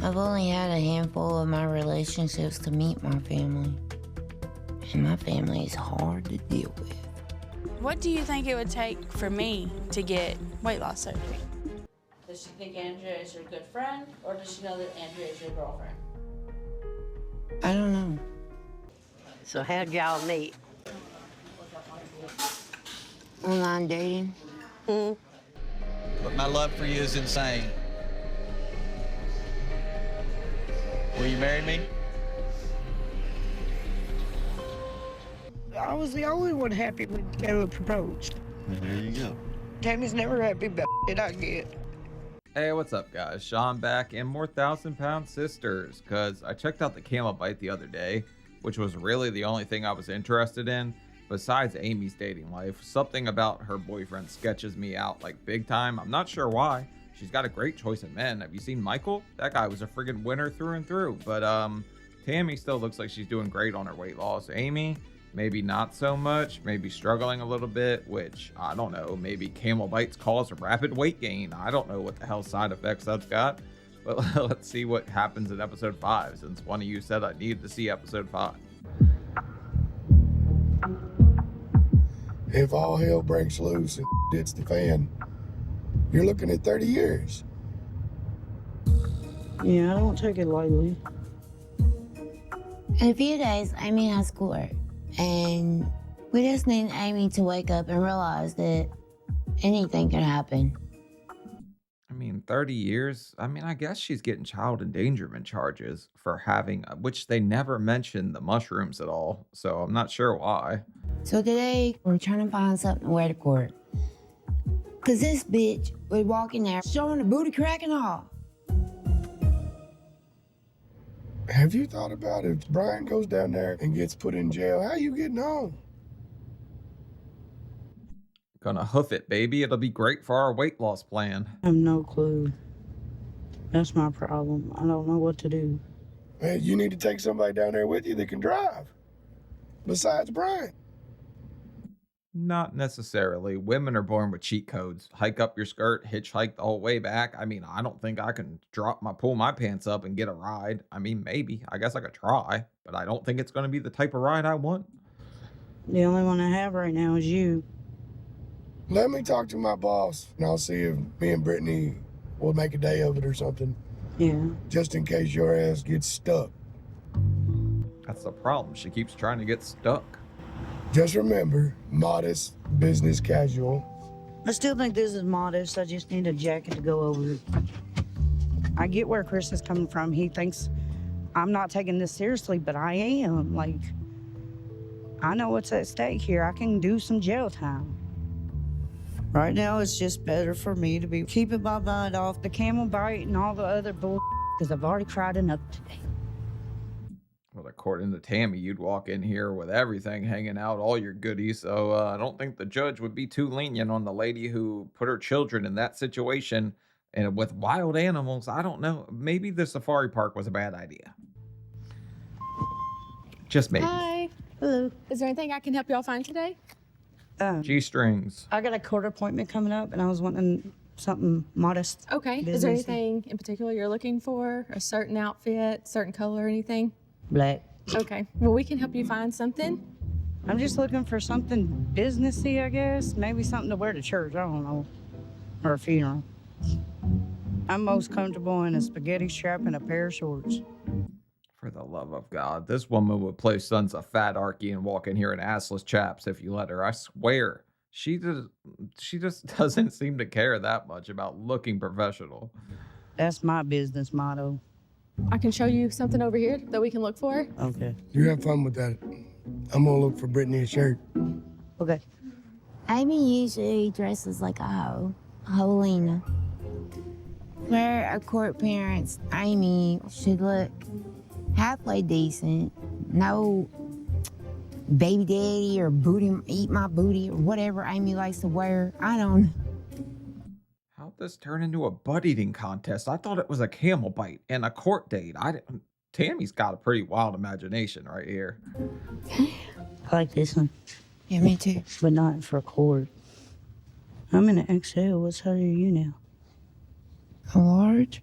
I've only had a handful of my relationships to meet my family. And my family is hard to deal with. What do you think it would take for me to get weight loss surgery? Does she think Andrea is your good friend, or does she know that Andrea is your girlfriend? I don't know. So how'd y'all meet? Online dating? Hmm. But my love for you is insane. Will you marry me? I was the only one happy when Taylor proposed. There you go. Tammy's never happy about it I get. Hey, what's up, guys? Sean back and more 1,000-pound sisters, because I checked out the camel bite the other day, which was really the only thing I was interested in besides Amy's dating life. Something about her boyfriend sketches me out like big time. I'm not sure why. She's got a great choice of men. Have you seen Michael? That guy was a friggin' winner through and through. But Tammy still looks like she's doing great on her weight loss. Amy, maybe not so much, maybe struggling a little bit, which I don't know. Maybe camel bites cause a rapid weight gain. I don't know what the hell side effects that's got. But let's see what happens in episode 5, since one of you said I needed to see episode 5. If all hell breaks loose and hits the fan, you're looking at 30 years. Yeah, I don't take it lightly. In a few days, Amy has court. And we just need Amy to wake up and realize that anything can happen. I mean, 30 years? I mean, I guess she's getting child endangerment charges for having, which they never mentioned the mushrooms at all. So I'm not sure why. So today, we're trying to find something to wear to court. Cause this bitch would walk in there showing the booty crack and all. Have you thought about if Brian goes down there and gets put in jail, how you getting home? Gonna hoof it, baby. It'll be great for our weight loss plan. I have no clue. That's my problem. I don't know what to do. Man, you need to take somebody down there with you that can drive. Besides Brian. Not necessarily. Women are born with cheat codes. Hike up your skirt, hitchhike the whole way back. I mean, I don't think I can pull my pants up and get a ride. I mean, maybe. I guess I could try, but I don't think it's going to be the type of ride I want. The only one I have right now is you. Let me talk to my boss, and I'll see if me and Brittany will make a day of it or something. Yeah. Just in case your ass gets stuck. That's the problem. She keeps trying to get stuck. Just remember, modest, business casual. I still think this is modest. I just need a jacket to go over it. I get where Chris is coming from. He thinks I'm not taking this seriously, but I am. Like, I know what's at stake here. I can do some jail time. Right now, it's just better for me to be keeping my mind off The camel bite and all the other bull, because I've already cried enough today. Well, according to Tammy, you'd walk in here with everything hanging out, all your goodies. So I don't think the judge would be too lenient on the lady who put her children in that situation and with wild animals. I don't know. Maybe the safari park was a bad idea. Just maybe. Hi. Hello. Is there anything I can help y'all find today? G-strings. I got a court appointment coming up, and I was wanting something modest. Okay. Is there anything in particular you're looking for? A certain outfit, certain color, anything? Black. Okay. Well, we can help you find something. I'm just looking for something businessy, I guess. Maybe something to wear to church, I don't know. Or a funeral. I'm most comfortable in a spaghetti strap and a pair of shorts. For the love of God, this woman would play Sons of Fat Arky and walk in here in assless chaps if you let her. I swear. She just doesn't seem to care that much about looking professional. That's my business motto. I can show you something over here that we can look for. Okay. You have fun with that. I'm gonna look for Brittany a shirt. Okay. Amy usually dresses like a hoe, Helena. For our court parents, Amy should look halfway decent. No baby daddy or booty, eat my booty or whatever Amy likes to wear. I don't know. How'd this turn into a butt eating contest? I thought it was a camel bite and a court date. Tammy's got a pretty wild imagination right here. I like this one. Yeah, me too. But not for court. I'm in an XL. What size are you now? A large?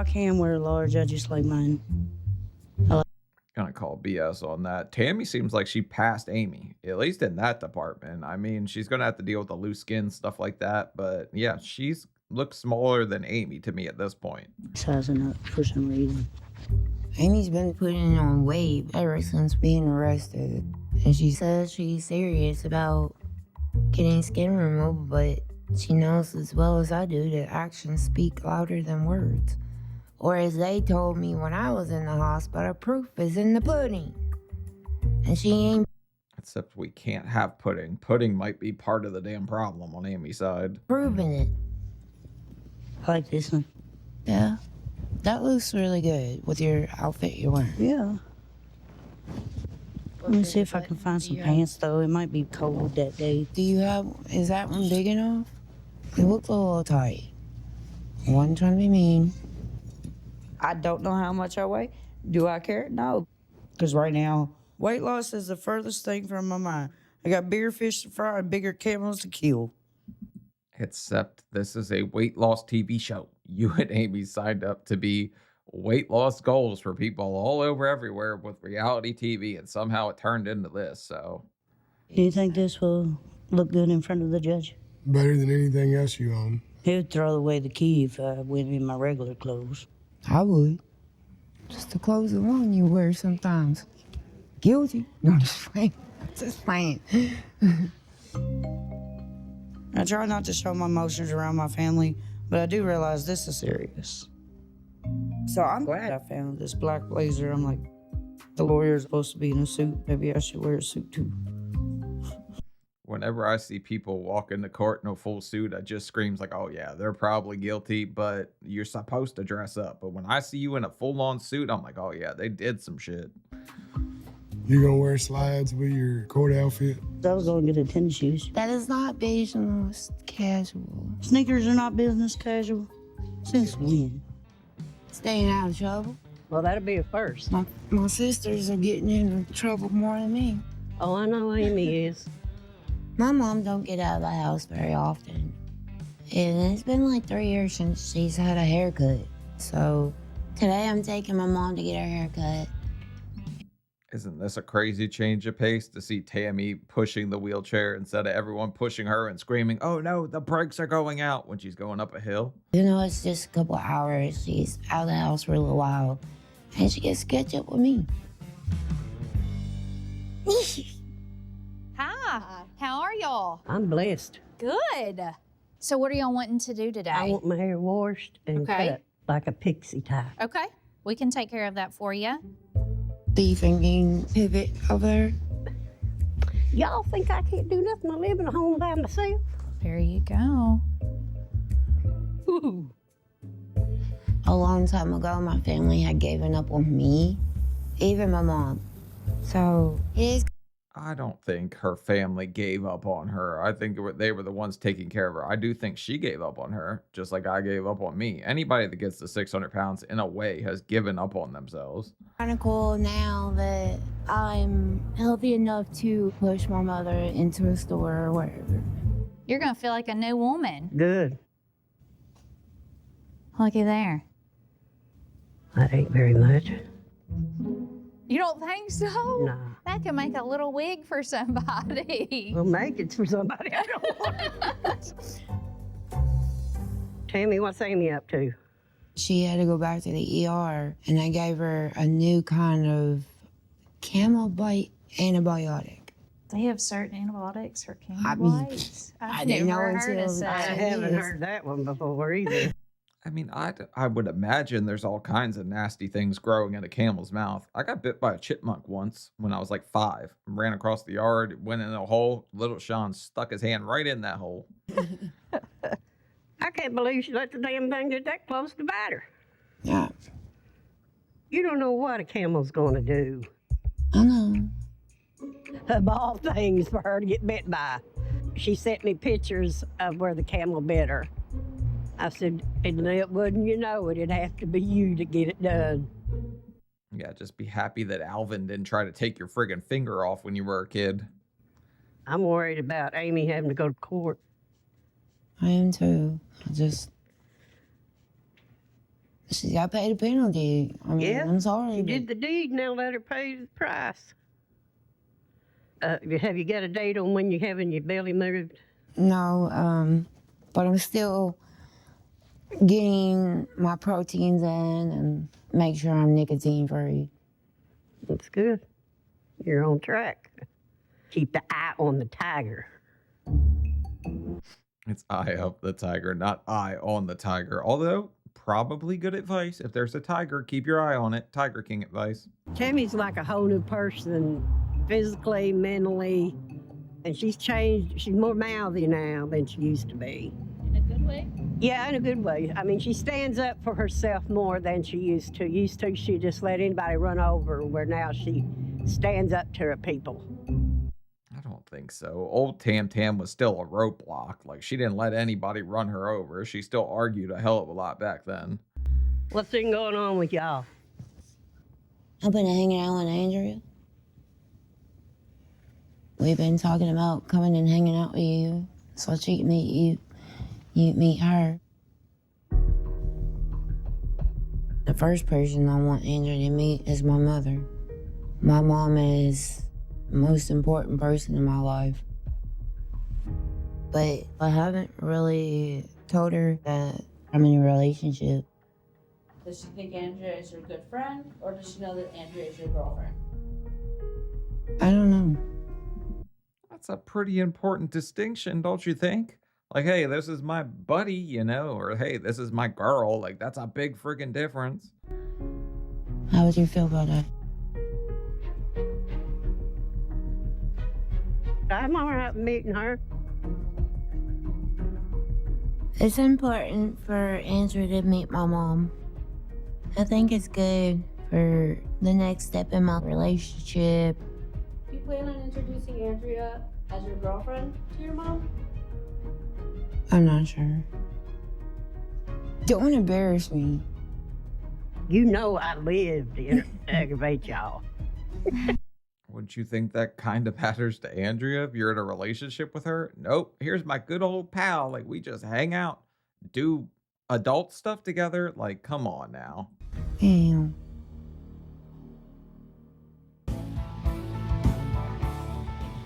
I can wear a large, I just like mine. Gonna call BS on that. Tammy seems like she passed Amy, at least in that department. I mean, she's gonna have to deal with the loose skin, stuff like that. But yeah, she's looks smaller than Amy to me at this point. Sizing up for some reason. Amy's been putting on weight ever since being arrested. And she says she's serious about getting skin removed, but she knows as well as I do that actions speak louder than words. Or as they told me when I was in the hospital, proof is in the pudding. And she ain't Except we can't have pudding. Pudding might be part of the damn problem on Amy's side. proving it. I like this one. Yeah. That looks really good with your outfit you're wearing. Yeah. Let me see if I can find some pants, though. It might be cold that day. Is that one big enough? It looks a little tight. I wasn't trying to be mean. I don't know how much I weigh. Do I care? No. Because right now, weight loss is the furthest thing from my mind. I got bigger fish to fry and bigger camels to kill. Except this is a weight loss TV show. You and Amy signed up to be weight loss goals for people all over everywhere with reality TV, and somehow it turned into this. So, Do you think this will look good in front of the judge? Better than anything else you own. He would throw away the key if I went in my regular clothes. I would. Just the clothes alone you wear sometimes. Guilty. No, just playing. Just playing. I try not to show my emotions around my family, but I do realize this is serious. So I'm glad I found this black blazer. I'm like, the lawyer's supposed to be in a suit. Maybe I should wear a suit too. whenever I see people walk into court in a full suit, I just screams like, oh yeah, they're probably guilty, but you're supposed to dress up. But when I see you in a full-on suit, I'm like, oh yeah, they did some shit. You gonna wear slides with your court outfit? I was gonna get a tennis shoes. That is not business casual. Sneakers are not business casual. Since when? Staying out of trouble. Well, that'll be a first. My sisters are getting in trouble more than me. Oh, I know Amy is. My mom don't get out of the house very often. And it's been like 3 years since she's had a haircut. So today I'm taking my mom to get her haircut. Isn't this a crazy change of pace to see Tammy pushing the wheelchair instead of everyone pushing her and screaming, oh no, the brakes are going out when she's going up a hill? You know, it's just a couple hours. She's out of the house for a little while. And she gets sketch up with me. Hi, how are y'all? I'm blessed. Good. So what are y'all wanting to do today? I want my hair washed and cut like a pixie tie. Okay, we can take care of that for you. Do you think you can pivot over there? Y'all think I can't do nothing? I live in a home by myself. There you go. Ooh. A long time ago, my family had given up on me, even my mom. So it is. I don't think her family gave up on her. I think they were the ones taking care of her. I do think she gave up on her, just like I gave up on me. Anybody that gets to 600 pounds, in a way, has given up on themselves. Kind of cool now that I'm healthy enough to push my mother into a store or wherever. You're gonna feel like a new woman. Good. Looky there. That ain't very much. You don't think so? Nah. That could make a little wig for somebody. Well, make it for somebody. I don't want it. Tammy, what's Amy up to? She had to go back to the ER, and I gave her a new kind of camel bite antibiotic. They have certain antibiotics for camel I mean, bites. I didn't know never heard until of I such. haven't heard that one before either. I mean, I would imagine there's all kinds of nasty things growing in a camel's mouth. I got bit by a chipmunk once when I was like 5. Ran across the yard, went in a hole. Little Sean stuck his hand right in that hole. I can't believe she let the damn thing get that close to bite her. Yeah, You don't know what a camel's gonna do. I know. Of all things for her to get bit by. She sent me pictures of where the camel bit her. I said, and it wouldn't you know it, it'd have to be you to get it done. Yeah, just be happy that Alvin didn't try to take your friggin' finger off when you were a kid. I'm worried about Amy having to go to court. I am too. She's got to pay the penalty. I mean, Yeah, I'm sorry. she but did the deed, now let her pay the price. Have you got a date on when you're having your belly moved? No, but I'm still getting my proteins in and make sure I'm nicotine free. That's good. You're on track. Keep the eye on the tiger. It's eye up the tiger, not eye on the tiger. Although, probably good advice. If there's a tiger, keep your eye on it. Tiger King advice. Tammy's like a whole new person, physically, mentally, and she's changed. She's more mouthy now than she used to be. In a good way? Yeah, in a good way. I mean, she stands up for herself more than she used to. Used to, she just let anybody run over her, where now she stands up to her people. I don't think so. Old Tam Tam was still a roadblock. Like, she didn't let anybody run her over. She still argued a hell of a lot back then. What's been going on with y'all? I've been hanging out with Andrea. We've been talking about coming and hanging out with you so she can meet you. You meet her. The first person I want Andrea to meet is my mother. My mom is the most important person in my life. But I haven't really told her that I'm in a relationship. Does she think Andrea is your good friend, or does she know that Andrea is your girlfriend? I don't know. That's a pretty important distinction, don't you think? Like, hey, this is my buddy, you know, or hey, this is my girl. Like, that's a big freaking difference. How would you feel about that? I'm all right meeting her. It's important for Andrea to meet my mom. I think it's good for the next step in my relationship. Do you plan on introducing Andrea as your girlfriend to your mom? I'm not sure. Don't embarrass me. You know I live to aggravate y'all. Wouldn't you think that kind of matters to Andrea if you're in a relationship with her? Nope. Here's my good old pal. Like, we just hang out, do adult stuff together. Like, come on now. Damn.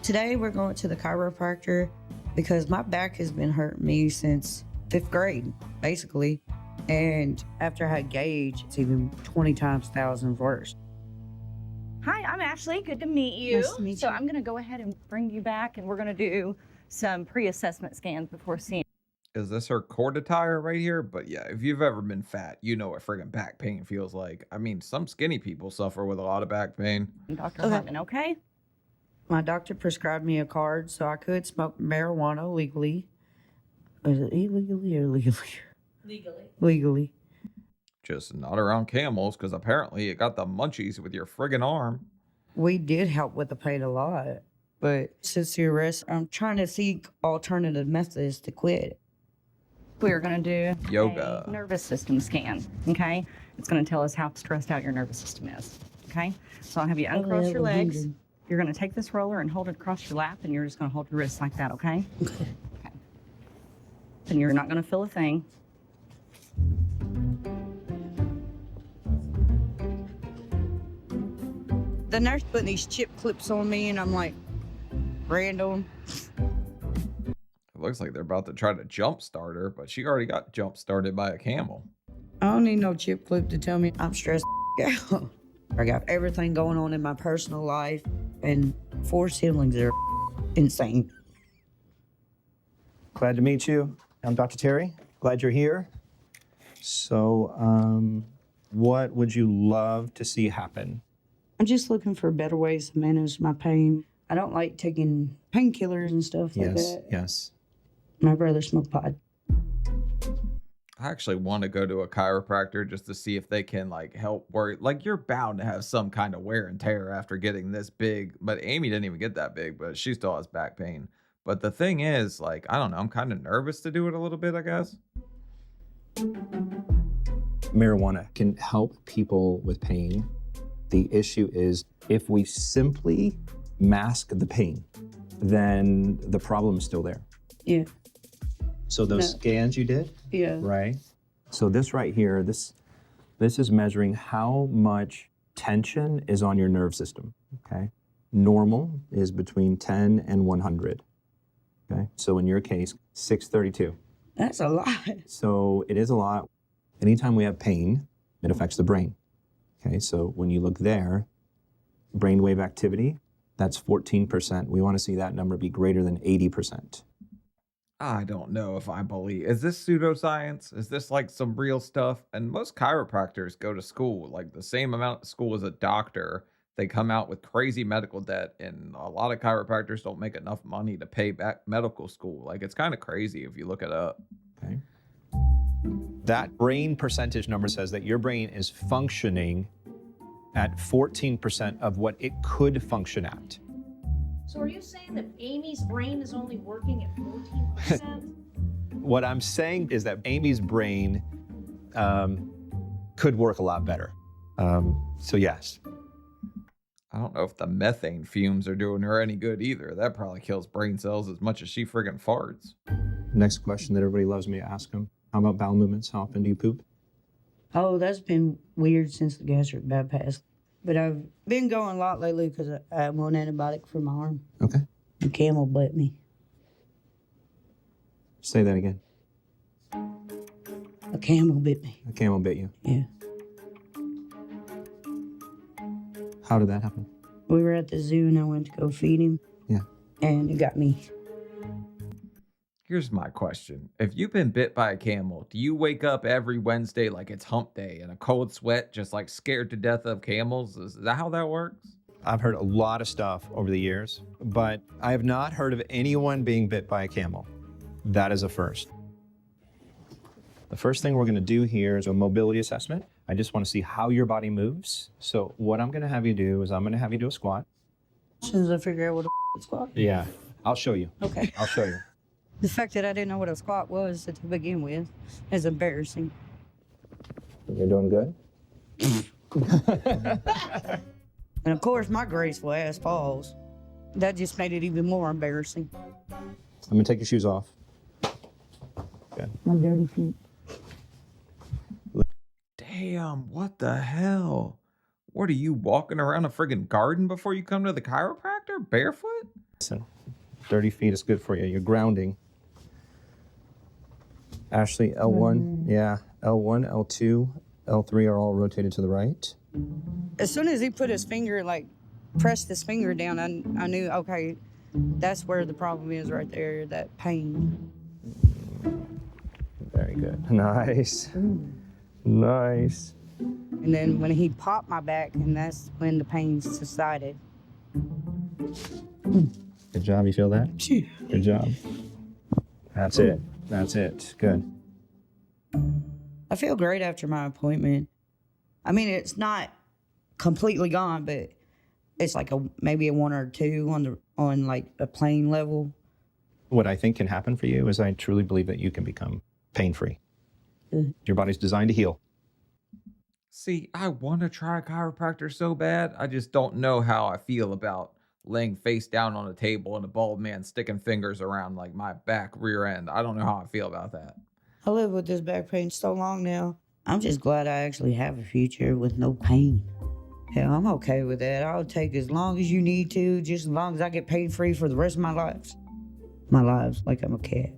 Today we're going to the chiropractor because my back has been hurting me since 5th grade, basically. And after I had Gage, it's even 20 times 1,000 worse. Hi, I'm Ashley. Good to meet you. Nice to meet So you. I'm going to go ahead and bring you back, and we're going to do some pre-assessment scans before seeing Is this her cord attire right here? But yeah, if you've ever been fat, you know what friggin' back pain feels like. I mean, some skinny people suffer with a lot of back pain. Dr. Okay. Hartman, okay? My doctor prescribed me a card so I could smoke marijuana legally. Is it illegally or legally? Legally. Legally. Just not around camels, because apparently it got the munchies with your friggin' arm. We did help with the pain a lot, but since the arrest, I'm trying to seek alternative methods to quit. We're going to do Yoga. a nervous system scan, okay? It's going to tell us how stressed out your nervous system is, okay? So I'll have you uncross your legs. You're going to take this roller and hold it across your lap, and you're just going to hold your wrists like that, okay? Okay. And you're not going to feel a thing. The nurse put these chip clips on me, and I'm like, random. It looks like they're about to try to jump start her, but she already got jump started by a camel. I don't need no chip clip to tell me I'm stressed out. I got everything going on in my personal life, and 4 siblings are insane. Glad to meet you. I'm Dr. Terry. Glad you're here. So, what would you love to see happen? I'm just looking for better ways to manage my pain. I don't like taking painkillers and stuff like that. Yes. My brother smoked pot. I actually want to go to a chiropractor just to see if they can like help worry. Like, you're bound to have some kind of wear and tear after getting this big. But Amy didn't even get that big, but she still has back pain. But the thing is, like, I don't know, I'm kind of nervous to do it a little bit, I guess. Marijuana can help people with pain. The issue is if we simply mask the pain, then the problem is still there. Yeah. So those No. scans you did, Yeah. right? So this right here, this This is measuring how much tension is on your nerve system, okay? Normal is between 10 and 100, okay? So in your case, 632. That's a lot. So it is a lot. Anytime we have pain, it affects the brain, okay? So when you look there, brainwave activity, that's 14%. We want to see that number be greater than 80%. I don't know if I believe. Is this pseudoscience? Is this like some real stuff? And most chiropractors go to school, like the same amount of school as a doctor. They come out with crazy medical debt, and a lot of chiropractors don't make enough money to pay back medical school. Like, it's kind of crazy if you look it up. Okay. That brain percentage number says that your brain is functioning at 14% of what it could function at. So are you saying that Amy's brain is only working at 14%? What I'm saying is that Amy's brain could work a lot better. So yes. I don't know if the methane fumes are doing her any good either. That probably kills brain cells as much as she friggin' farts. Next question that everybody loves me to ask them. How about bowel movements? How often do you poop? Oh, that's been weird since the gastric bypass. But I've been going a lot lately because I have one antibiotic for my arm. Okay. The camel bit me. Say that again. A camel bit me. A camel bit you? Yeah. How did that happen? We were at the zoo and I went to go feed him. Yeah. And it got me. Here's my question. If you've been bit by a camel, do you wake up every Wednesday like it's hump day in a cold sweat, just like scared to death of camels? Is that how that works? I've heard a lot of stuff over the years, but I have not heard of anyone being bit by a camel. That is a first. The first thing we're going to do here is a mobility assessment. I just want to see how your body moves. So what I'm going to have you do is I'm going to have you do a squat. As soon as I figure out what a squat is. Yeah, I'll show you. Okay. I'll show you. The fact that I didn't know what a squat was to begin with is embarrassing. You're doing good? And of course, my graceful ass falls. That just made it even more embarrassing. I'm going to take your shoes off. Good. My dirty feet. Damn, what the hell? What are you, walking around a friggin' garden before you come to the chiropractor? Barefoot? Listen, dirty feet is good for you. You're grounding. Ashley, L1, yeah, L1, L2, L3 are all rotated to the right. As soon as he put his finger, like, pressed his finger down, I knew, okay, that's where the problem is right there, that pain. Very good. Nice. Nice. And then when he popped my back, and that's when the pain subsided. Good job. You feel that? Good job. That's it. That's it. Good. I feel great after my appointment. I mean, it's not completely gone, but it's like maybe a 1 or 2 on like a plane level. What I think can happen for you is I truly believe that you can become pain-free. Your body's designed to heal. See, I want to try a chiropractor so bad. I just don't know how I feel about laying face down on a table and a bald man sticking fingers around like my back rear end. I don't know how I feel about that. I live with this back pain so long now. I'm just glad I actually have a future with no pain. Hell, I'm okay with that. I'll take as long as you need to, just as long as I get pain free for the rest of my life. My lives, like I'm a cat.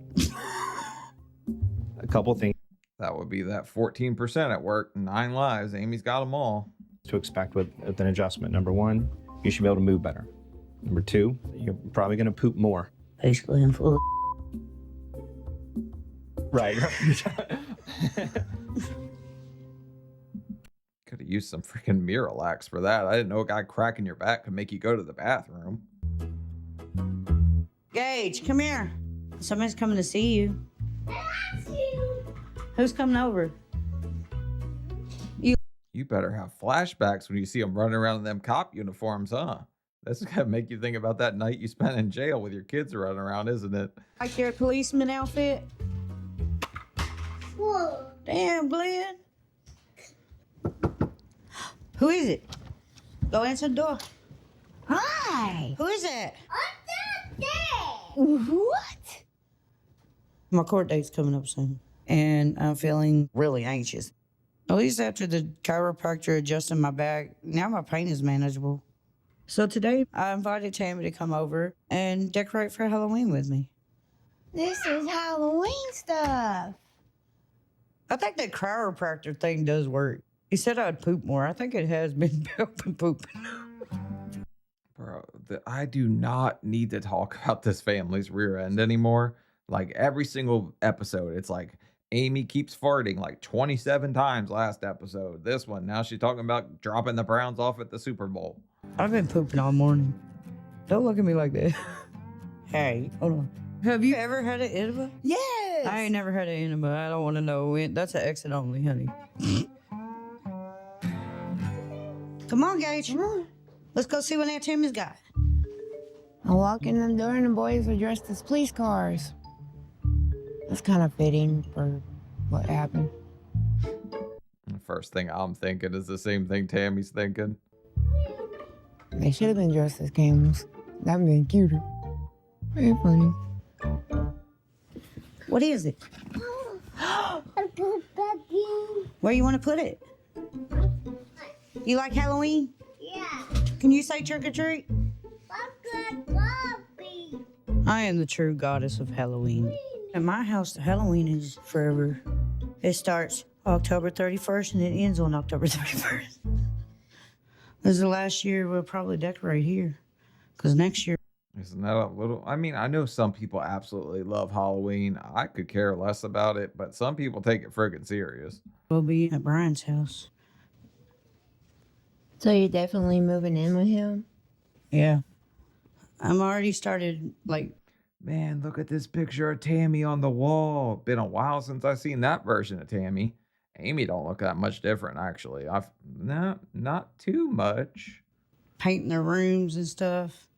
A couple things That would be that 14% at work. 9 lives. Amy's got them all. to expect with an adjustment. Number 1, you should be able to move better. Number 2, you're probably going to poop more. Basically, I'm full of Right. Could have used some freaking Miralax for that. I didn't know a guy cracking your back could make you go to the bathroom. Gage, come here. Somebody's coming to see you. Who's coming over? You better have flashbacks when you see them running around in them cop uniforms, huh? That's gonna make you think about that night you spent in jail with your kids running around, isn't it? Like your policeman outfit? Whoa. Damn, Glenn. Who is it? Go answer the door. Hi. Who is that? What? My court date's coming up soon, and I'm feeling really anxious. At least after the chiropractor adjusted my back, now my pain is manageable. So today, I invited Tammy to come over and decorate for Halloween with me. This is Halloween stuff. I think that chiropractor thing does work. He said I'd poop more. I think it has been helping pooping. Bro, I do not need to talk about this family's rear end anymore. Like every single episode, it's like Amy keeps farting like 27 times last episode. This one, now she's talking about dropping the Browns off at the Super Bowl. I've been pooping all morning. Don't look at me like that. Hey, hold on. Have you ever had an enema? Yes. I ain't never had an enema. I don't want to know. That's an exit only, honey. Come on, Gage. Come on. Let's go see what Aunt Tammy's got. I walk in the door and the boys are dressed as police cars. That's kind of fitting for what happened. The first thing I'm thinking is the same thing Tammy's thinking. They should have been dressed as camels. That'd been cuter. Very funny. What is it? Where you want to put it? You like Halloween? Yeah. Can you say trick or treat? I am the true goddess of Halloween. At my house, Halloween is forever. It starts October 31st and it ends on October 31st. This is the last year we'll probably decorate here. Because next year... Isn't that a little... I mean, I know some people absolutely love Halloween. I could care less about it, but some people take it friggin' serious. We'll be at Brian's house. So you're definitely moving in with him? Yeah. I'm already started, like... Man, look at this picture of Tammy on the wall. Been a while since I've seen that version of Tammy. Amy don't look that much different, actually. Not too much. Painting their rooms and stuff.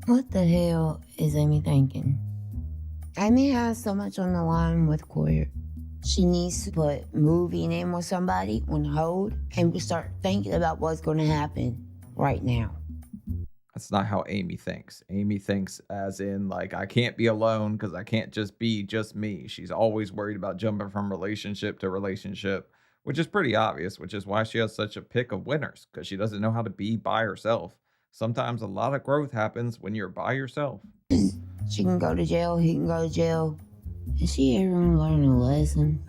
What the hell is Amy thinking? Amy has so much on the line with court. She needs to put moving in with somebody on hold and start thinking about what's going to happen right now. That's not how Amy thinks. Amy thinks as in, like, I can't be alone because I can't just be just me. She's always worried about jumping from relationship to relationship, which is pretty obvious, which is why she has such a pick of winners, because she doesn't know how to be by herself. Sometimes a lot of growth happens when you're by yourself. She can go to jail, he can go to jail. Is she ever gonna learn a lesson?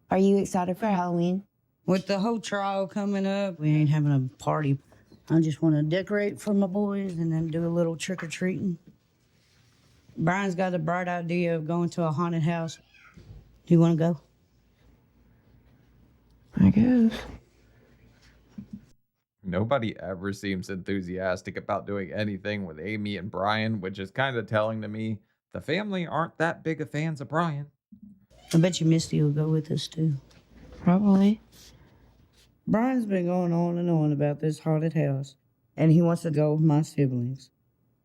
Are you excited for Halloween? With the whole trial coming up, we ain't having a party. I just want to decorate for my boys and then do a little trick-or-treating. Brian's got a bright idea of going to a haunted house. Do you want to go? I guess. Nobody ever seems enthusiastic about doing anything with Amy and Brian, which is kind of telling to me the family aren't that big of fans of Brian. I bet you Misty will go with us, too. Probably. Brian's been going on and on about this haunted house, and he wants to go with my siblings.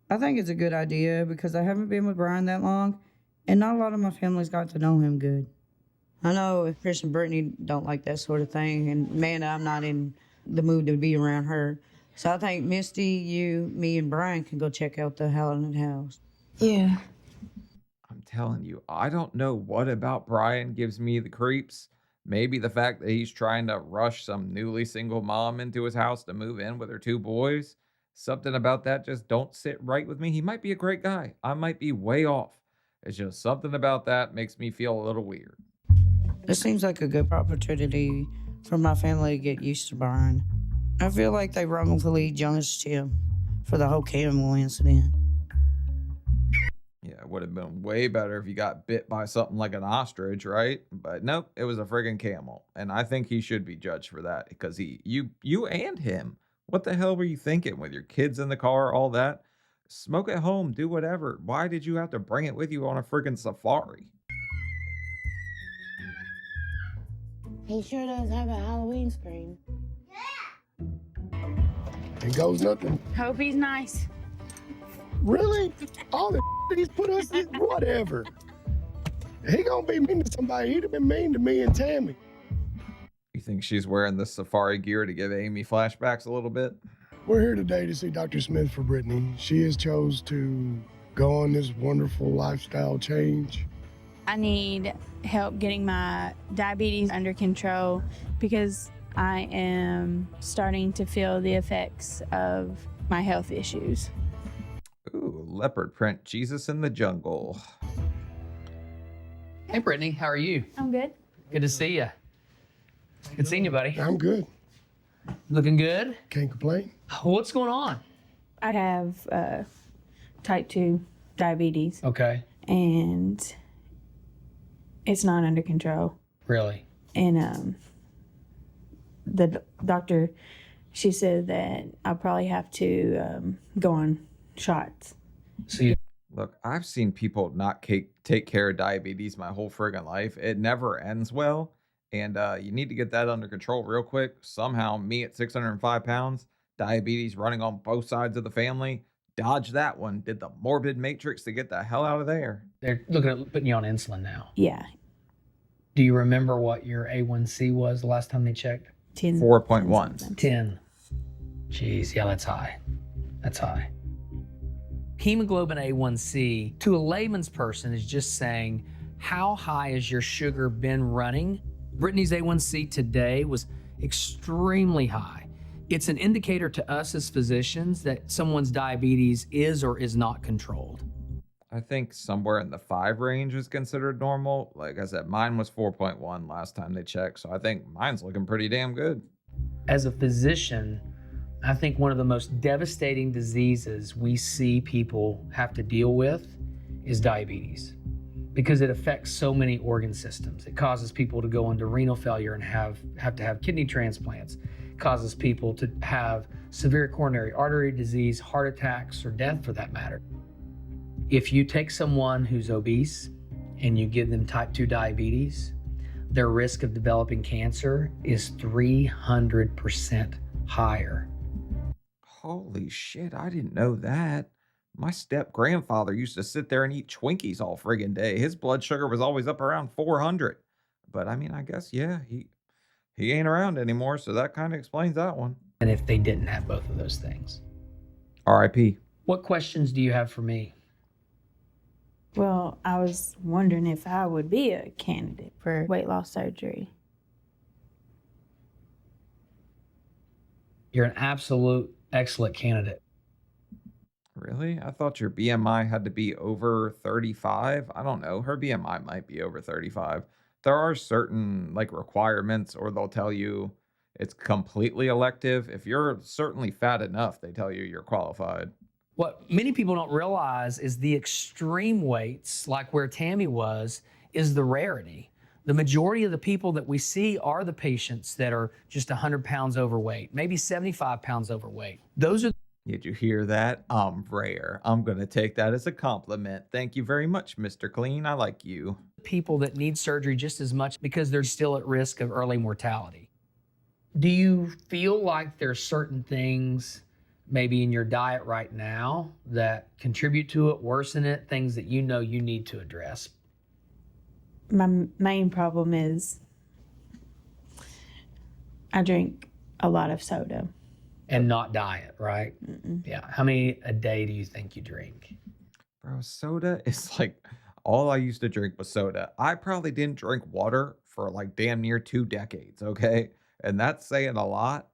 I think it's a good idea because I haven't been with Brian that long, and not a lot of my family's got to know him good. I know Chris and Brittany don't like that sort of thing, and man, I'm not in the mood to be around her. So I think Misty, you, me, and Brian can go check out the haunted house. Yeah. I'm telling you, I don't know what about Brian gives me the creeps. Maybe the fact that he's trying to rush some newly single mom into his house to move in with her 2 boys. Something about that just don't sit right with me. He might be a great guy. I might be way off. It's just something about that makes me feel a little weird. This seems like a good opportunity for my family to get used to Brian. I feel like they wrongfully judged him for the whole camel incident. Yeah, it would have been way better if you got bit by something like an ostrich, right? But nope, it was a friggin' camel. And I think he should be judged for that because you and him. What the hell were you thinking with your kids in the car, all that? Smoke at home, do whatever. Why did you have to bring it with you on a friggin' safari? He sure does have a Halloween screen. It goes nothing. Hope he's nice. Really? All the he's put us in, whatever. He gonna be mean to somebody. He'd have been mean to me and Tammy. You think she's wearing the safari gear to give Amy flashbacks a little bit? We're here today to see Dr. Smith for Brittany. She has chose to go on this wonderful lifestyle change. I need help getting my diabetes under control because I am starting to feel the effects of my health issues. Ooh, leopard print Jesus in the jungle. Hey, Brittany, how are you? I'm good. Good to see you. Good seeing you, buddy. I'm good. Looking good? Can't complain. What's going on? I have type 2 diabetes. Okay. And it's not under control. Really? And the doctor, she said that I'll probably have to go on shots. So you... Look, I've seen people not take care of diabetes my whole friggin' life. It never ends well. And you need to get that under control real quick. Somehow, me at 605 pounds, diabetes running on both sides of the family, dodge that one. Did the morbid matrix to get the hell out of there. They're looking at putting you on insulin now. Yeah. Do you remember what your A1C was the last time they checked? 10. 4.1. 10. Jeez, yeah, that's high. That's high. Hemoglobin A1C, to a layman's person, is just saying, how high has your sugar been running? Brittany's A1C today was extremely high. It's an indicator to us as physicians that someone's diabetes is or is not controlled. I think somewhere in the 5 range is considered normal. Like I said, mine was 4.1 last time they checked. So I think mine's looking pretty damn good. As a physician, I think one of the most devastating diseases we see people have to deal with is diabetes, because it affects so many organ systems. It causes people to go into renal failure and have to have kidney transplants. It causes people to have severe coronary artery disease, heart attacks, or death for that matter. If you take someone who's obese and you give them type 2 diabetes, their risk of developing cancer is 300% higher. Holy shit, I didn't know that. My step-grandfather used to sit there and eat Twinkies all friggin' day. His blood sugar was always up around 400. But I mean, I guess, yeah, he ain't around anymore, so that kind of explains that one. And if they didn't have both of those things. R.I.P. What questions do you have for me? Well, I was wondering if I would be a candidate for weight loss surgery. You're an absolute excellent candidate. Really? I thought your BMI had to be over 35. I don't know. Her BMI might be over 35. There are certain like requirements, or they'll tell you it's completely elective. If you're certainly fat enough, they tell you you're qualified. What many people don't realize is the extreme weights, like where Tammy was, is the rarity. The majority of the people that we see are the patients that are just 100 pounds overweight, maybe 75 pounds overweight. Those are... Did you hear that? I'm rare. I'm going to take that as a compliment. Thank you very much, Mr. Clean. I like you. People that need surgery just as much because they're still at risk of early mortality. Do you feel like there's certain things maybe in your diet right now that contribute to it, worsen it, things that you know you need to address? My main problem is I drink a lot of soda. And not diet, right? Mm-mm. Yeah. How many a day do you think you drink? Bro, soda is like, all I used to drink was soda. I probably didn't drink water for like damn near 2 decades, okay? And that's saying a lot.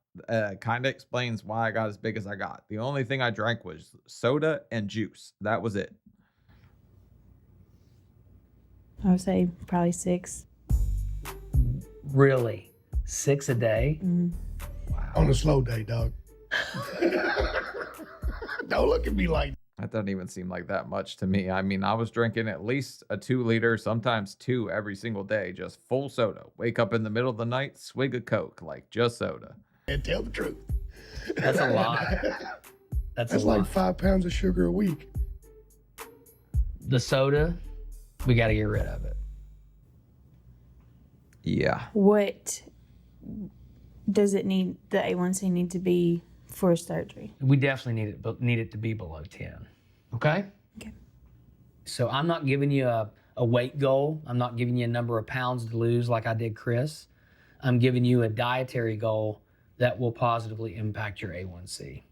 Kind of explains why I got as big as I got. The only thing I drank was soda and juice. That was it. I would say probably 6. Really? 6 a day? Mm. Wow. On a slow day, dog. Don't look at me like that. Doesn't even seem like that much to me. I mean, I was drinking at least a 2 liter, sometimes 2 every single day, just full soda. Wake up in the middle of the night, swig a Coke, like just soda. And tell the truth. That's a lot. That's a like lot. 5 pounds of sugar a week. The soda, we got to get rid of it. Yeah. What does it need, the A1C need to be for surgery? We definitely need it to be below 10. Okay? Okay. So I'm not giving you a weight goal. I'm not giving you a number of pounds to lose like I did Chris. I'm giving you a dietary goal that will positively impact your A1C.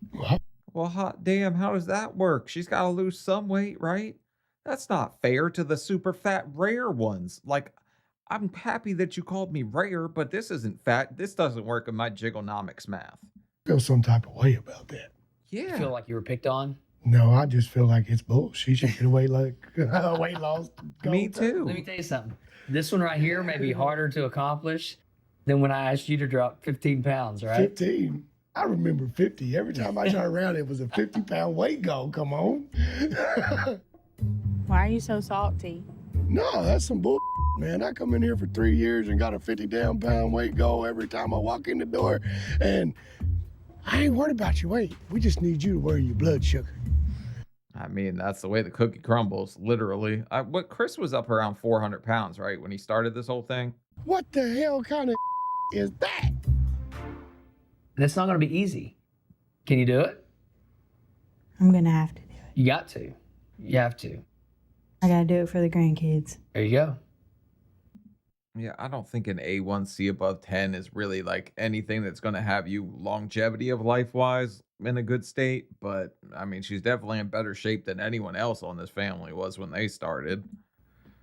Well, hot damn, how does that work? She's got to lose some weight, right? That's not fair to the super fat rare ones. Like, I'm happy that you called me rare, but this isn't fat. This doesn't work in my jigonomics math. Feel some type of way about that. You Yeah. feel like you were picked on? No, I just feel like it's bullshit. She should get away like weight loss. Me too. Let me tell you something. This one right here may be harder to accomplish than when I asked you to drop 15 pounds, right? 15. I remember 50. Every time I turned around, it was a 50-pound weight goal. Come on. Why are you so salty? No, that's some bull, man. I come in here for 3 years and got a 50-pound weight goal every time I walk in the door. And I ain't worried about your weight. We just need you to worry your blood sugar. I mean, that's the way the cookie crumbles, literally. What Chris was up around 400 pounds, right, when he started this whole thing? What the hell kind of is that? And it's not going to be easy. Can you do it? I'm gonna have to do it. You got to. You have to. I gotta do it for the grandkids. There you go. Yeah, I don't think an A1C above 10 is really like anything that's going to have you longevity of life-wise in a good state. But I mean, she's definitely in better shape than anyone else on this family was when they started.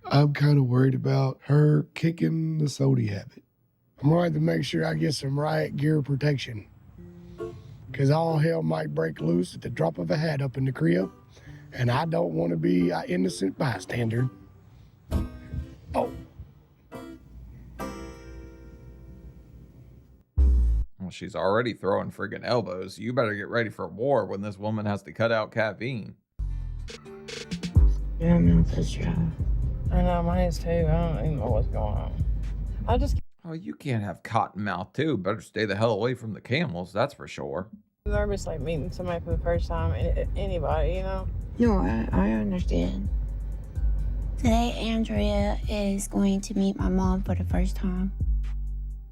I'm kind of worried about her kicking the sody habit. I'm going to make sure I get some riot gear protection. Because all hell might break loose at the drop of a hat up in the crib. And I don't want to be an innocent bystander. Oh. Well, she's already throwing friggin' elbows. You better get ready for war when this woman has to cut out caffeine. Yeah, I'm so sure. I know, mine is too. I don't even know what's going on. I just Oh, you can't have cotton mouth too. Better stay the hell away from the camels, that's for sure. nervous, like meeting somebody for the first time, anybody, you know? No, I understand. Today, Andrea is going to meet my mom for the first time.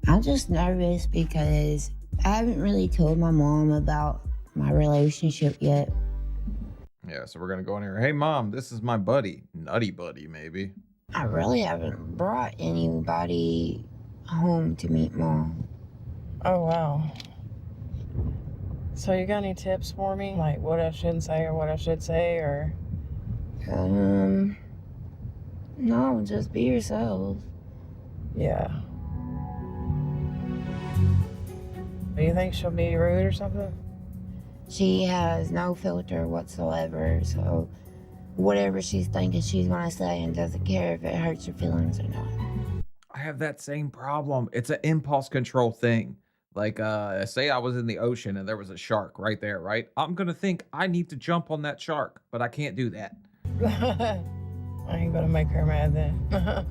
I'm just nervous because I haven't really told my mom about my relationship yet. Yeah, so we're gonna go in here. Hey, Mom, this is my buddy. Nutty buddy, maybe. I really haven't brought anybody home to meet Mom. Oh, wow. So you got any tips for me? Like what I shouldn't say or what I should say, or? No, just be yourself. Yeah. Do you think she'll be rude or something? She has no filter whatsoever, so whatever she's thinking she's gonna say and doesn't care if it hurts your feelings or not. I have that same problem. It's an impulse control thing. Like, say I was in the ocean and there was a shark right there, right? I'm gonna think I need to jump on that shark, but I can't do that. I ain't gonna make her mad then.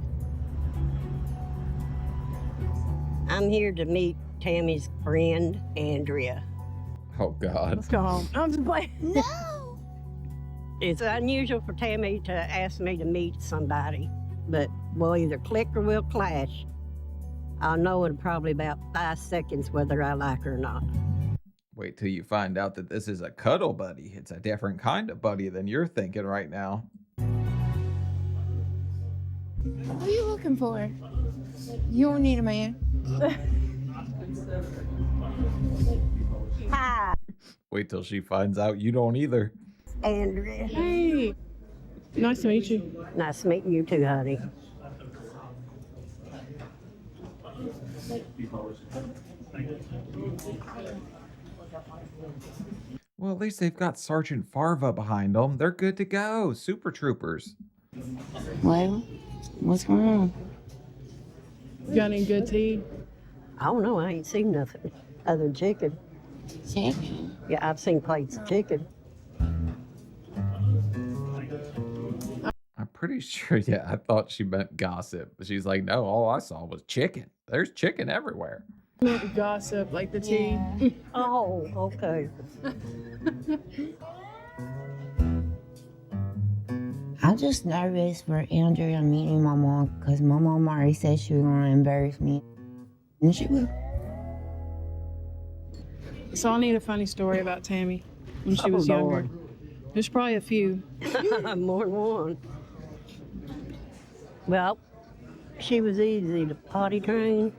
I'm here to meet Tammy's friend, Andrea. Oh, God. Let's go home. I'm just playing. No! It's unusual for Tammy to ask me to meet somebody, but we'll either click or we'll clash. I'll know in probably about 5 seconds whether I like her or not. Wait till you find out that this is a cuddle buddy. It's a different kind of buddy than you're thinking right now. Who are you looking for? You don't need a man. Hi, Wait till she finds out you don't either. Andrea. Hey. Nice to meet you. Nice meeting you too, honey. Well, at least they've got Sergeant Farva behind them. They're good to go. Super troopers. Well, what's going on? You got any good tea? I don't know, I ain't seen nothing other than chicken. Chicken? Yeah, I've seen plates of chicken. I'm pretty sure, yeah, I thought she meant gossip. But she's like, no, all I saw was chicken. There's chicken everywhere. Not gossip, like the tea. Oh, okay. I'm just nervous for Andrea meeting my mom because my mom already said she was going to embarrass me. And she will. So I need a funny story about Tammy when she Oh, was younger. Lord. There's probably a few. More than one. Well, she was easy to potty train.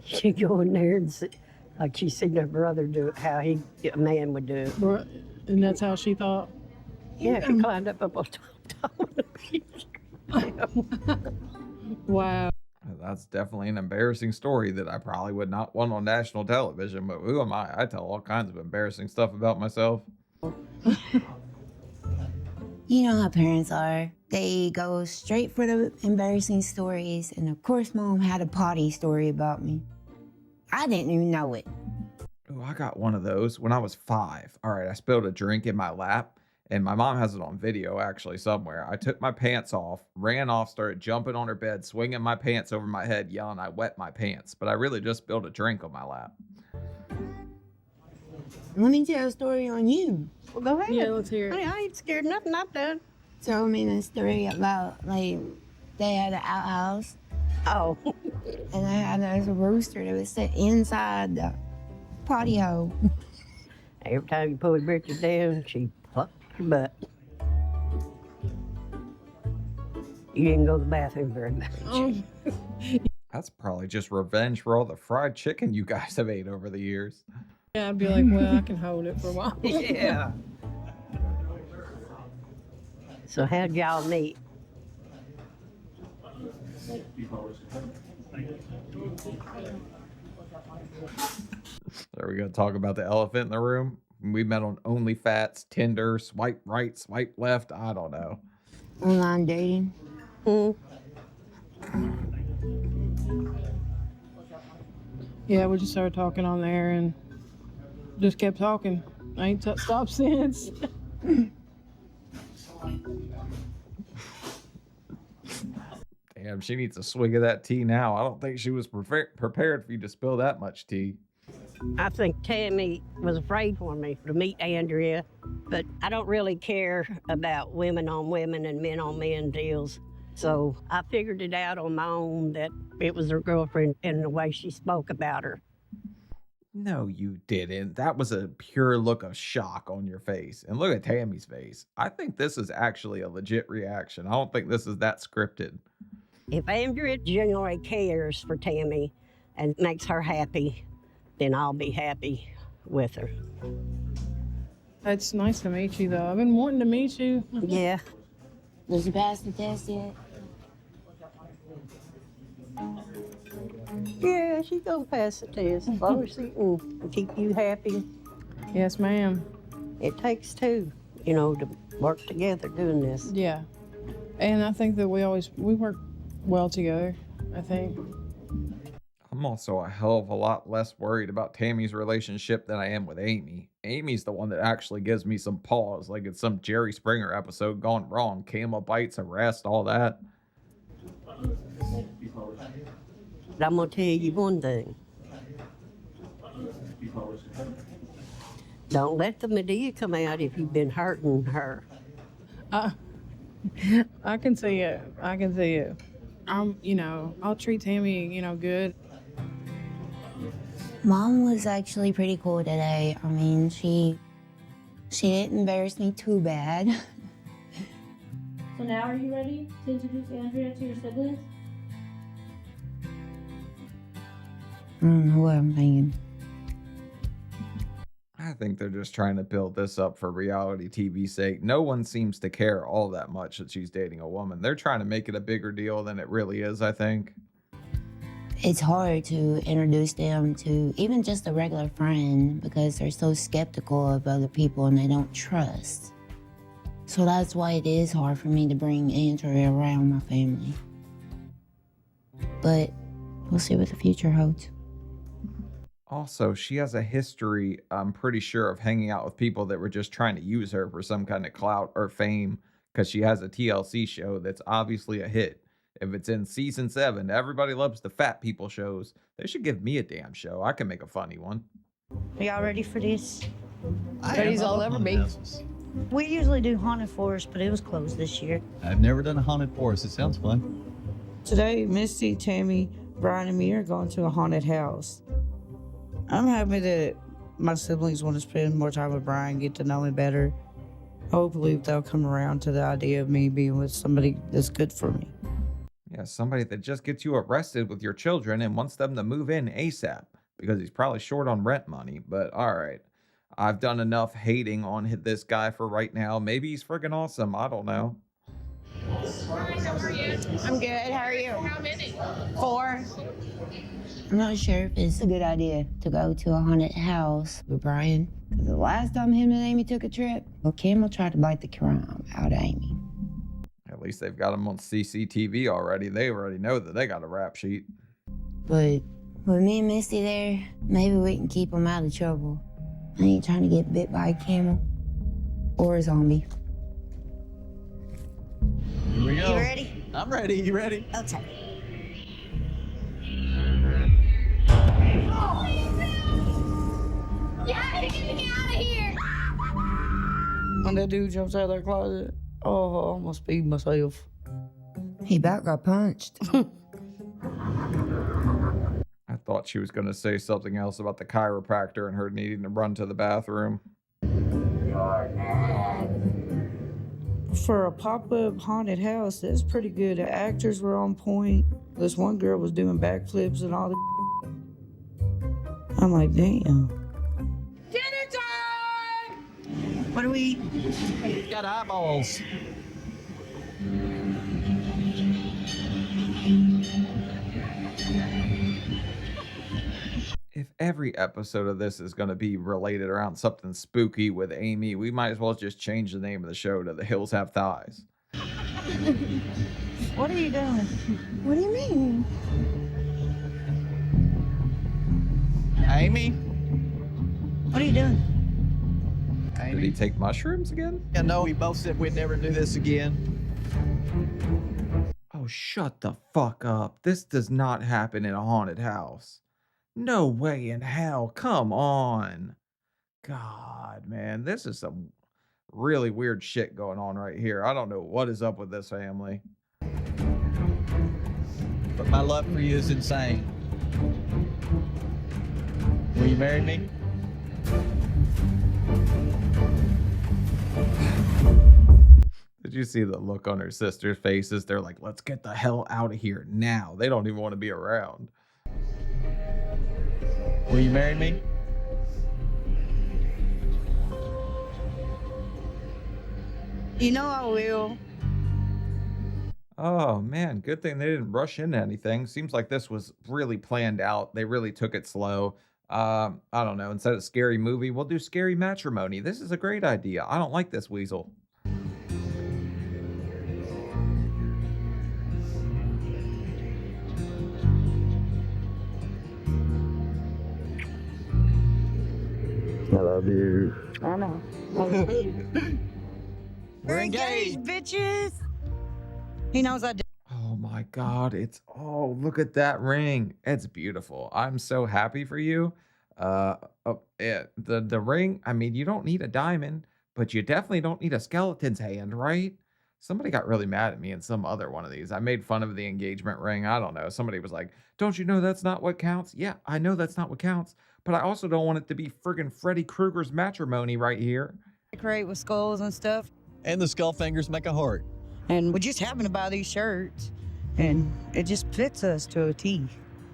She'd go in there and sit, like she seen her brother do it, how a man would do it. And that's how she thought. Yeah, she climbed up on top of the Wow. That's definitely an embarrassing story that I probably would not want on national television, but who am I? I tell all kinds of embarrassing stuff about myself. You know how parents are. They go straight for the embarrassing stories, and of course Mom had a potty story about me. I didn't even know it. Oh, I got one of those when I was 5. All right, I spilled a drink in my lap, and my mom has it on video actually somewhere. I took my pants off, ran off, started jumping on her bed, swinging my pants over my head, yelling I wet my pants, but I really just spilled a drink on my lap. Let me tell a story on you. Well, go ahead. Yeah, let's hear it. Honey, I ain't scared of nothing I've done. Tell me the story about, like, they had an outhouse. Oh. And they had a rooster that was set inside the potty hole. Every time you pull Bridget down, she plucked your butt. You didn't go to the bathroom very much. That's probably just revenge for all the fried chicken you guys have ate over the years. Yeah, I'd be like, well, I can hold it for a while. Yeah. So how'd y'all meet? Are we going to talk about the elephant in the room? We met on OnlyFats, Tinder, swipe right, swipe left. I don't know. Online dating. Yeah, we just started talking on there and just kept talking. I ain't stopped since. Damn, she needs a swig of that tea now. I don't think she was prepared for you to spill that much tea. I think Tammy was afraid for me to meet Andrea, but I don't really care about women on women and men on men deals. So I figured it out on my own that it was her girlfriend and the way she spoke about her. No, you didn't. That was a pure look of shock on your face. And look at Tammy's face. I think this is actually a legit reaction. I don't think this is that scripted. If Andrea genuinely cares for Tammy and makes her happy, then I'll be happy with her. It's nice to meet you, though. I've been wanting to meet you. Yeah. Did you pass the test yet? Yeah, she's gonna pass the test as long as she can keep you happy. Yes, ma'am. It takes two, to work together doing this. Yeah. And I think that we work well together, I think. I'm also a hell of a lot less worried about Tammy's relationship than I am with Amy. Amy's the one that actually gives me some pause, like it's some Jerry Springer episode gone wrong. Camel bites, arrest, all that. But I'm gonna tell you one thing. Don't let the Medea come out if you've been hurting her. I can see it. I'll treat Tammy, good. Mom was actually pretty cool today. I mean, she didn't embarrass me too bad. So now are you ready to introduce Andrea to your siblings? I don't know what I'm thinking. I think they're just trying to build this up for reality TV's sake. No one seems to care all that much that she's dating a woman. They're trying to make it a bigger deal than it really is, I think. It's hard to introduce them to even just a regular friend because they're so skeptical of other people and they don't trust. So that's why it is hard for me to bring Andrea around my family. But we'll see what the future holds. Also, she has a history, I'm pretty sure, of hanging out with people that were just trying to use her for some kind of clout or fame because she has a TLC show that's obviously a hit. If it's in season 7, everybody loves the fat people shows. They should give me a damn show. I can make a funny one. Are y'all ready for this? Ready as I'll ever be. We usually do haunted forest, but it was closed this year. I've never done a haunted forest. It sounds fun. Today, Misty, Tammy, Brian, and me are going to a haunted house. I'm happy that my siblings want to spend more time with Brian, get to know me better. Hopefully, they'll come around to the idea of me being with somebody that's good for me. Yeah, somebody that just gets you arrested with your children and wants them to move in ASAP because he's probably short on rent money. But all right, I've done enough hating on this guy for right now. Maybe he's friggin' awesome. I don't know. I'm good. How are you? How many? 4. I'm not sure if it's a good idea to go to a haunted house with Brian. Because the last time him and Amy took a trip, well, Campbell tried to bite the crime out of Amy. At least they've got him on CCTV already. They already know that they got a rap sheet. But with me and Misty there, maybe we can keep him out of trouble. I ain't trying to get bit by a camel or a zombie. Here we go. You ready? I'm ready. You ready? Okay. Yeah, get me out of here! When that dude jumps out of that closet, oh, I almost peed myself. He about got punched. I thought she was going to say something else about the chiropractor and her needing to run to the bathroom. For a pop-up haunted house, that's pretty good. The actors were on point. This one girl was doing backflips and all the I'm like, damn. Dinner time! What do we eat? Got eyeballs. If every episode of this is going to be related around something spooky with Amy, we might as well just change the name of the show to The Hills Have Thighs. What are you doing? What do you mean? Amy? What are you doing? Did he take mushrooms again? I know we both said we'd never do this again. Oh, shut the fuck up. This does not happen in a haunted house. No way in hell. Come on. God, man. This is some really weird shit going on right here. I don't know what is up with this family. But my love for you is insane. Will you marry me? Did you see the look on her sister's faces? They're like, let's get the hell out of here now. They don't even want to be around. Will you marry me? You know I will. Oh man, good thing they didn't rush into anything. Seems like this was really planned out. They really took it slow. I don't know. Instead of scary movie, we'll do scary matrimony. This is a great idea. I don't like this weasel. I love you. I know. We're engaged. Bitches. He knows I did. Oh my God, look at that ring. It's beautiful. I'm so happy for you. The ring, I mean, you don't need a diamond, but you definitely don't need a skeleton's hand, right? Somebody got really mad at me in some other one of these. I made fun of the engagement ring. I don't know. Somebody was like, don't you know that's not what counts? Yeah, I know that's not what counts, but I also don't want it to be friggin' Freddy Krueger's matrimony right here. Decorate with skulls and stuff. And the skull fingers make a heart. And we just happened to buy these shirts, and it just fits us to a T.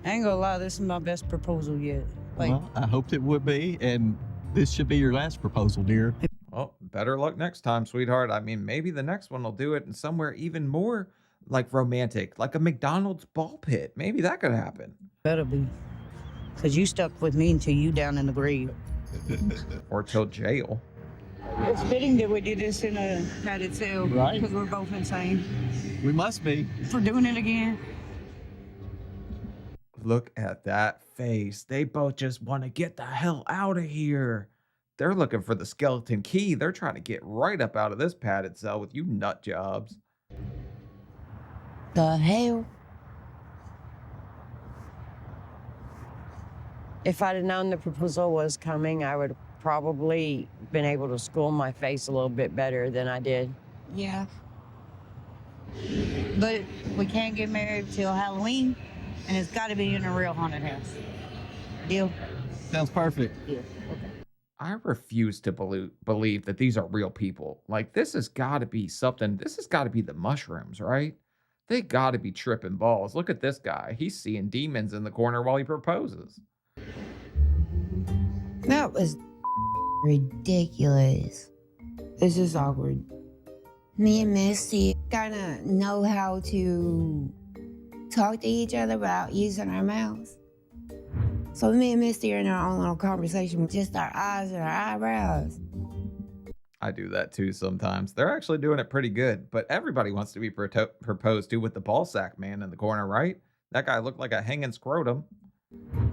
I ain't gonna lie, this is my best proposal yet. Well, I hoped it would be, and this should be your last proposal, dear. Well, better luck next time, sweetheart. I mean, maybe the next one will do it in somewhere even more like romantic, like a McDonald's ball pit. Maybe that could happen. Better be. Because you stuck with me until you down in the grave. Or till jail. It's fitting that we did this in a padded cell. Right. Because we're both insane. We must be. For doing it again. Look at that face. They both just want to get the hell out of here. They're looking for the skeleton key. They're trying to get right up out of this padded cell with you nut jobs. The hell? If I'd have known the proposal was coming, I would have probably been able to school my face a little bit better than I did. Yeah. But we can't get married till Halloween, and it's got to be in a real haunted house. Deal? Sounds perfect. Yeah. I refuse to believe that these are real people. Like, this has got to be something. This has got to be the mushrooms, right? They got to be tripping balls. Look at this guy. He's seeing demons in the corner while he proposes. That was ridiculous. It's just awkward. Me and Misty kind of know how to talk to each other without using our mouths. So me and Misty are in our own little conversation with just our eyes and our eyebrows. I do that too sometimes. They're actually doing it pretty good, but everybody wants to be proposed to with the ball sack man in the corner, right? That guy looked like a hanging scrotum.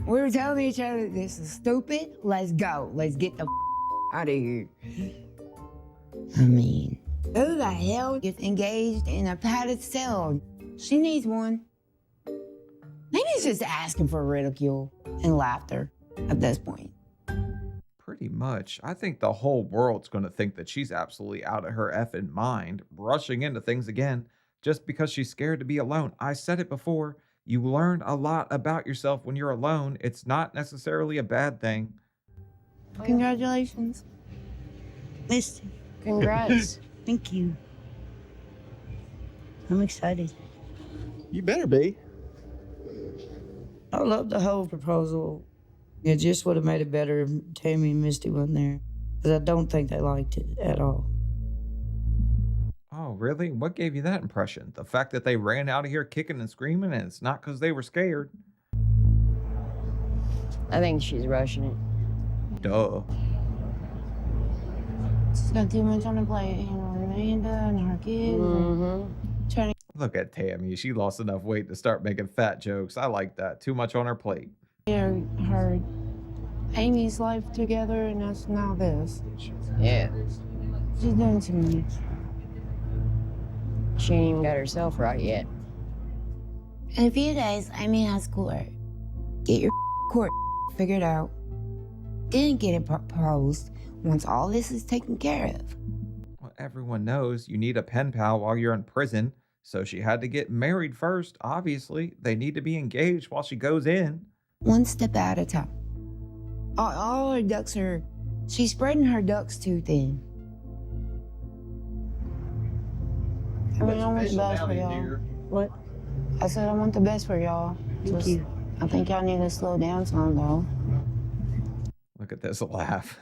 We were telling each other, this is stupid. Let's go. Let's get the out of here. I mean, who the hell gets engaged in a padded cell? She needs one. Maybe it's just asking for ridicule and laughter at this point. Pretty much. I think the whole world's going to think that she's absolutely out of her effing mind, rushing into things again just because she's scared to be alone. I said it before. You learn a lot about yourself when you're alone. It's not necessarily a bad thing. Congratulations. Misty. Congrats. Thank you. I'm excited. You better be. I love the whole proposal. It just would have made it better if Tammy and Misty weren't there. Because I don't think they liked it at all. Oh, really? What gave you that impression? The fact that they ran out of here kicking and screaming, and it's not because they were scared. I think she's rushing it. Duh. She's got too much on the plate. Amanda and her kids. Trying to Look at Tammy. She lost enough weight to start making fat jokes. I like that. Too much on her plate. get her Amy's life together, and that's now this. Yeah. She's doing too much. She ain't even got herself right yet. In a few days, Amy has court. Get your court figured out. Then get it proposed once all this is taken care of. Well, everyone knows you need a pen pal while you're in prison, so she had to get married first. Obviously, they need to be engaged while she goes in. One step at a time. All her ducks are... She's spreading her ducks too thin. I mean, I want the best for y'all. What? I said I want the best for y'all. Thank you. I think y'all need to slow down some, though. Look at this laugh.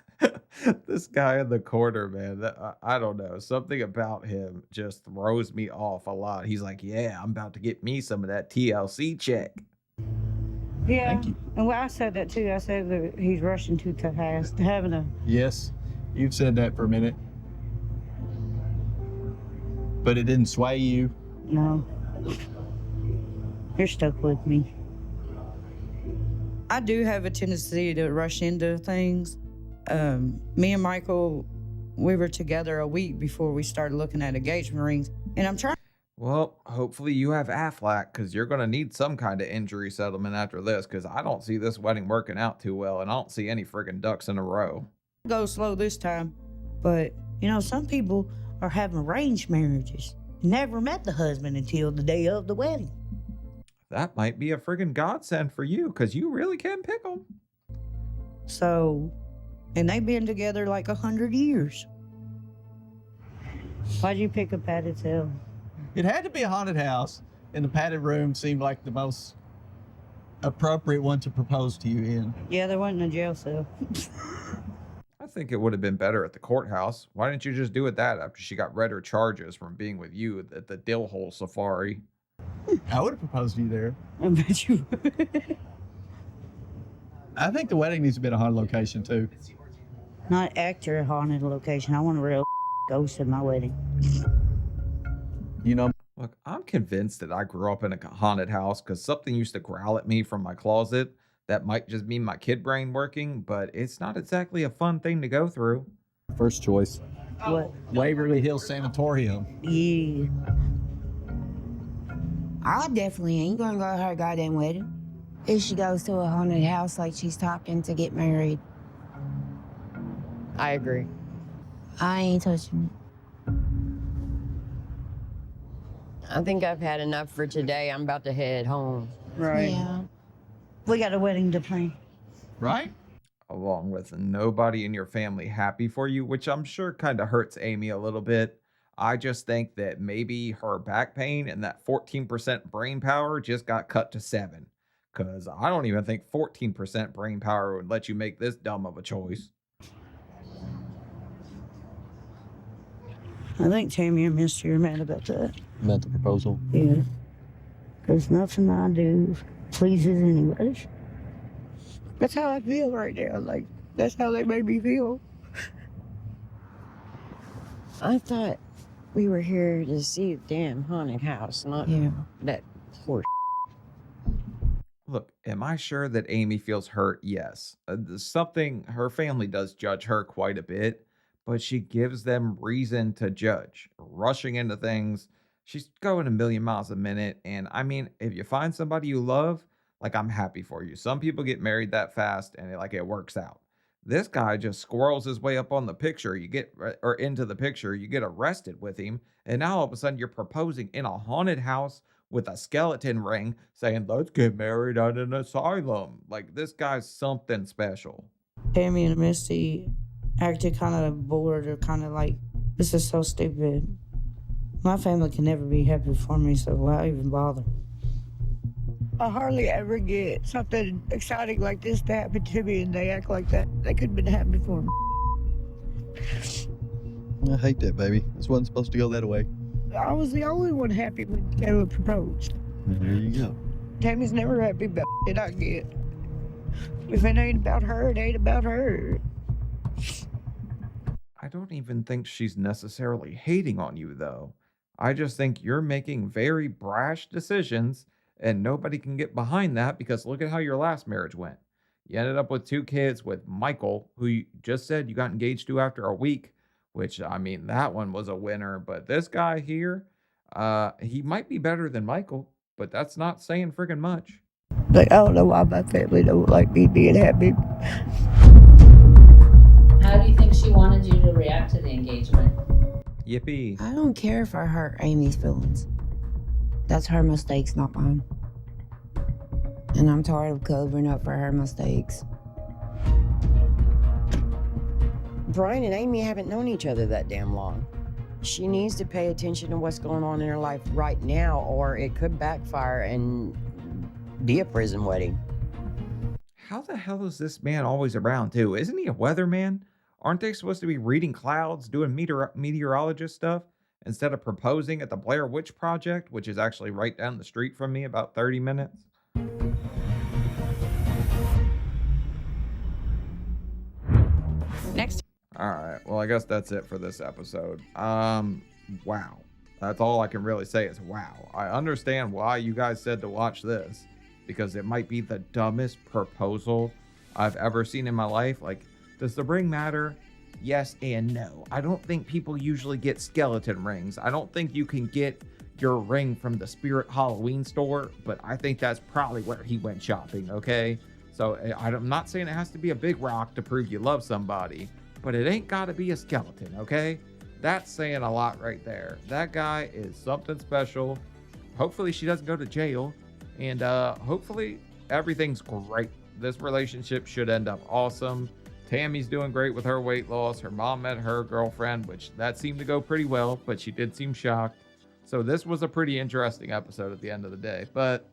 This guy in the corner, man, I don't know. Something about him just throws me off a lot. He's like, yeah, I'm about to get me some of that TLC check. Yeah, Thank you. and well, I said that too. I said that he's rushing too fast, having a... Yes, you've said that for a minute. But it didn't sway you. No. You're stuck with me. I do have a tendency to rush into things. Me and Michael, we were together a week before we started looking at engagement rings, and I'm trying... Well, hopefully you have Aflac, because you're going to need some kind of injury settlement after this, because I don't see this wedding working out too well, and I don't see any friggin' ducks in a row. Go slow this time, but, you know, some people are having arranged marriages. Never met the husband until the day of the wedding. That might be a friggin' godsend for you, because you really can pick them. So, and they've been together like 100 years. Why'd you pick a padded cell? It had to be a haunted house, and the padded room seemed like the most appropriate one to propose to you in. Yeah, there wasn't a jail cell. I think it would have been better at the courthouse. Why didn't you just do it that after she got red her charges from being with you at the Dill Hole Safari? I would have proposed to you there. I bet you would. I think the wedding needs to be at a haunted location, too. Not actor haunted location. I want a real ghost in my wedding. You know, look, I'm convinced that I grew up in a haunted house because something used to growl at me from my closet. That might just be my kid brain working, but it's not exactly a fun thing to go through. First choice. What? Waverly Hills Sanatorium. Yeah. I definitely ain't gonna go to her goddamn wedding. If she goes to a haunted house like she's talking to get married. I agree. I ain't touching it. I think I've had enough for today. I'm about to head home. Right. Yeah. We got a wedding to plan. Right? Along with nobody in your family happy for you, which I'm sure kind of hurts Amy a little bit. I just think that maybe her back pain and that 14% brain power just got cut to 7. Because I don't even think 14% brain power would let you make this dumb of a choice. I think Tammy and Misty are mad about that. About the proposal? Yeah. There's nothing I do pleases anybody. That's how I feel right now. Like, that's how they made me feel. I thought we were here to see the damn haunted house, not that horse. Look, am I sure that Amy feels hurt? Yes. Something, her family does judge her quite a bit, but she gives them reason to judge. Rushing into things, she's going a million miles a minute. And I mean, if you find somebody you love, like, I'm happy for you. Some people get married that fast and it works out. This guy just squirrels his way up on the picture. Or into the picture, you get arrested with him. And now all of a sudden you're proposing in a haunted house with a skeleton ring saying, let's get married at an asylum. Like, this guy's something special. Tammy and Misty acted kind of bored or kind of like, this is so stupid. My family can never be happy for me, so why even bother? I hardly ever get something exciting like this to happen to me, and they act like that. They could have been happy for me. I hate that, baby. This wasn't supposed to go that way. I was the only one happy when Caleb proposed. There you go. Tammy's never happy about it I get. If it ain't about her, it ain't about her. I don't even think she's necessarily hating on you, though. I just think you're making very brash decisions, and nobody can get behind that because look at how your last marriage went. You ended up with 2 kids with Michael, who you just said you got engaged to after a week, which, I mean, that one was a winner. But this guy here, he might be better than Michael, but that's not saying friggin' much. Like, I don't know why my family don't like me being happy. How do you think she wanted you to react to the engagement? Yippee. I don't care if I hurt Amy's feelings. That's her mistakes, not mine. And I'm tired of covering up for her mistakes. Brian and Amy haven't known each other that damn long. She needs to pay attention to what's going on in her life right now, or it could backfire and be a prison wedding. How the hell is this man always around, too? Isn't he a weatherman? Aren't they supposed to be reading clouds, doing meteorologist stuff, instead of proposing at the Blair Witch Project, which is actually right down the street from me, about 30 minutes? Next. All right. Well, I guess that's it for this episode. Wow. That's all I can really say is wow. I understand why you guys said to watch this, because it might be the dumbest proposal I've ever seen in my life. Like, does the ring matter? Yes and no. I don't think people usually get skeleton rings. I don't think you can get your ring from the Spirit Halloween store, but I think that's probably where he went shopping, okay? So I'm not saying it has to be a big rock to prove you love somebody, but it ain't got to be a skeleton, okay? That's saying a lot right there. That guy is something special. Hopefully she doesn't go to jail, and hopefully everything's great. This relationship should end up awesome. Tammy's doing great with her weight loss. Her mom met her girlfriend, which that seemed to go pretty well, but she did seem shocked. So this was a pretty interesting episode at the end of the day. But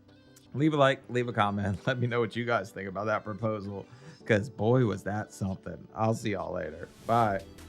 leave a like, leave a comment. Let me know what you guys think about that proposal, because boy, was that something. I'll see y'all later. Bye.